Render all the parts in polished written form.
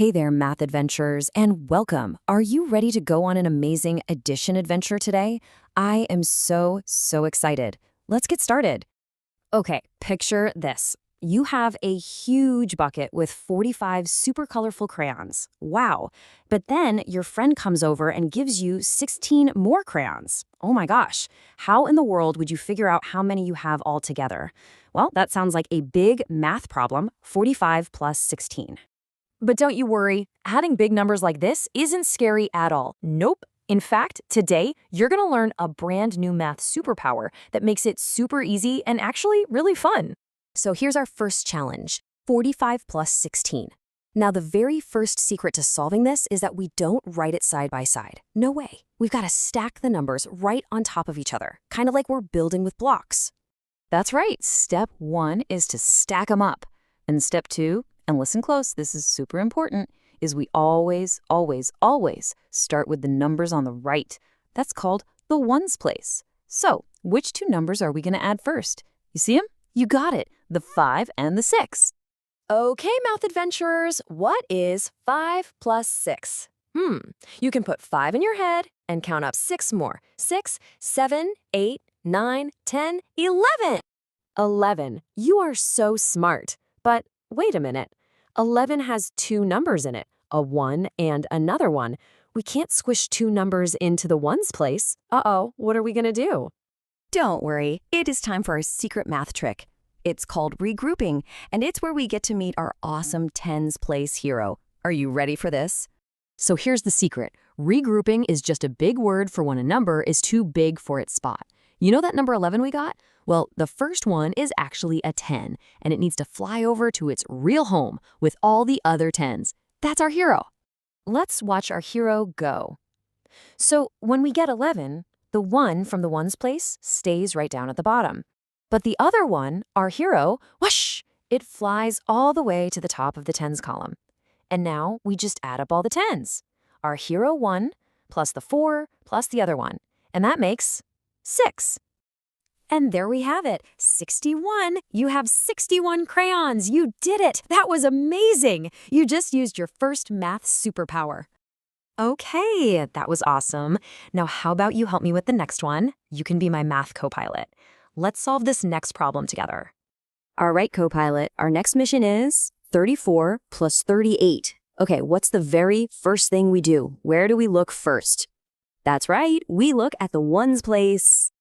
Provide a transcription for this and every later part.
Hey there, math adventurers, and welcome. Are you ready to go on an amazing addition adventure today? I am so excited. Let's get started. Okay, picture this. You have a huge bucket with 45 super colorful crayons. Wow. But then your friend comes over and gives you 16 more crayons. Oh my gosh. How in the world would you figure out how many you have altogether? Well, that sounds like a big math problem, 45 plus 16. But don't you worry, adding big numbers like this isn't scary at all. Nope. In fact, today, you're going to learn a brand new math superpower that makes it super easy and actually really fun. So here's our first challenge, 45 plus 16. Now, the very first secret to solving this is that we don't write it side by side. No way. We've got to stack the numbers right on top of each other, kind of like we're building with blocks. That's right. Step 1 is to stack them up. And step 2, and listen close, this is super important, is we always start with the numbers on the right. That's called the ones place. So, which two numbers are we going to add first? You see them? You got it, the 5 and the 6. Okay, math adventurers, what is 5 plus 6? You can put 5 in your head and count up 6 more. 6, 7, 8, 9, 10, 11. 11. You are so smart. But wait a minute. 11 has two numbers in it, a 1 and another 1. We can't squish two numbers into the ones place. Uh-oh, what are we going to do? Don't worry, it is time for our secret math trick. It's called regrouping, and it's where we get to meet our awesome tens place hero. Are you ready for this? So here's the secret. Regrouping is just a big word for when a number is too big for its spot. You know that number 11 we got? Well, the first one is actually a 10, and it needs to fly over to its real home with all the other 10s. That's our hero. Let's watch our hero go. So when we get 11, the 1 from the ones place stays right down at the bottom. But the other one, our hero, whoosh, it flies all the way to the top of the tens column. And now we just add up all the 10s. Our hero 1 plus the 4 plus the other one. And that makes 6. And there we have it, 61. You have 61 crayons. You did it. That was amazing. You just used your first math superpower. Okay, that was awesome. Now, how about you help me with the next one? You can be my math co-pilot. Let's solve this next problem together. All right, co-pilot, our next mission is 34 plus 38. Okay, what's the very first thing we do? Where do we look first? That's right, we look at the ones place.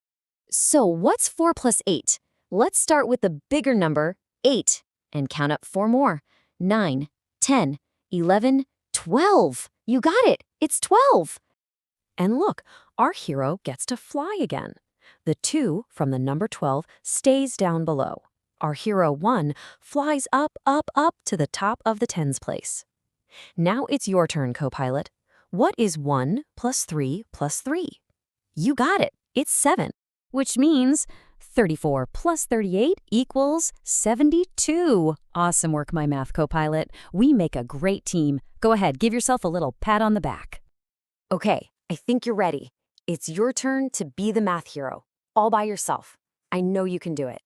So what's 4 plus 8? Let's start with the bigger number, 8, and count up 4 more. 9, 10, 11, 12. You got it. It's 12. And look, our hero gets to fly again. The 2 from the number 12 stays down below. Our hero 1 flies up to the top of the tens place. Now it's your turn, co-pilot. What is 1 plus 3 plus 3? You got it. It's 7. Which means 34 plus 38 equals 72. Awesome work, my math co-pilot. We make a great team. Go ahead, give yourself a little pat on the back. Okay, I think you're ready. It's your turn to be the math hero, all by yourself. I know you can do it.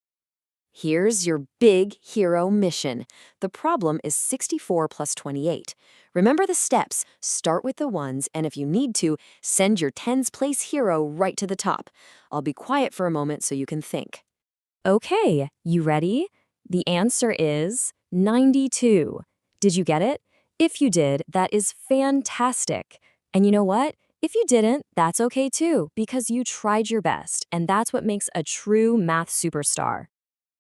Here's your big hero mission. The problem is 64 plus 28. Remember the steps. Start with the ones, and if you need to, send your tens place hero right to the top. I'll be quiet for a moment so you can think. Okay, you ready? The answer is 92. Did you get it? If you did, that is fantastic. And you know what? If you didn't, that's okay too, because you tried your best, and that's what makes a true math superstar.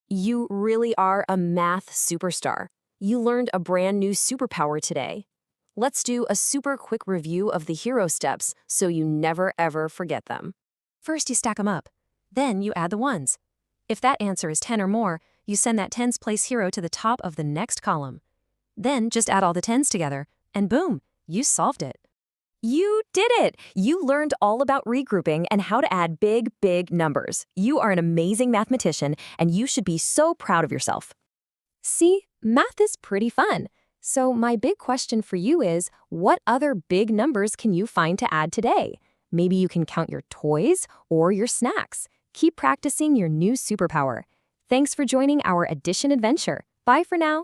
You really are a math superstar. You learned a brand new superpower today. Let's do a super quick review of the hero steps so you never ever forget them. First, you stack them up. Then you add the ones. If that answer is 10 or more, you send that tens place hero to the top of the next column. Then just add all the 10s together, and boom, you solved it. You did it! You learned all about regrouping and how to add big numbers. You are an amazing mathematician, and you should be so proud of yourself. See, math is pretty fun. So my big question for you is, what other big numbers can you find to add today? Maybe you can count your toys or your snacks. Keep practicing your new superpower. Thanks for joining our addition adventure. Bye for now.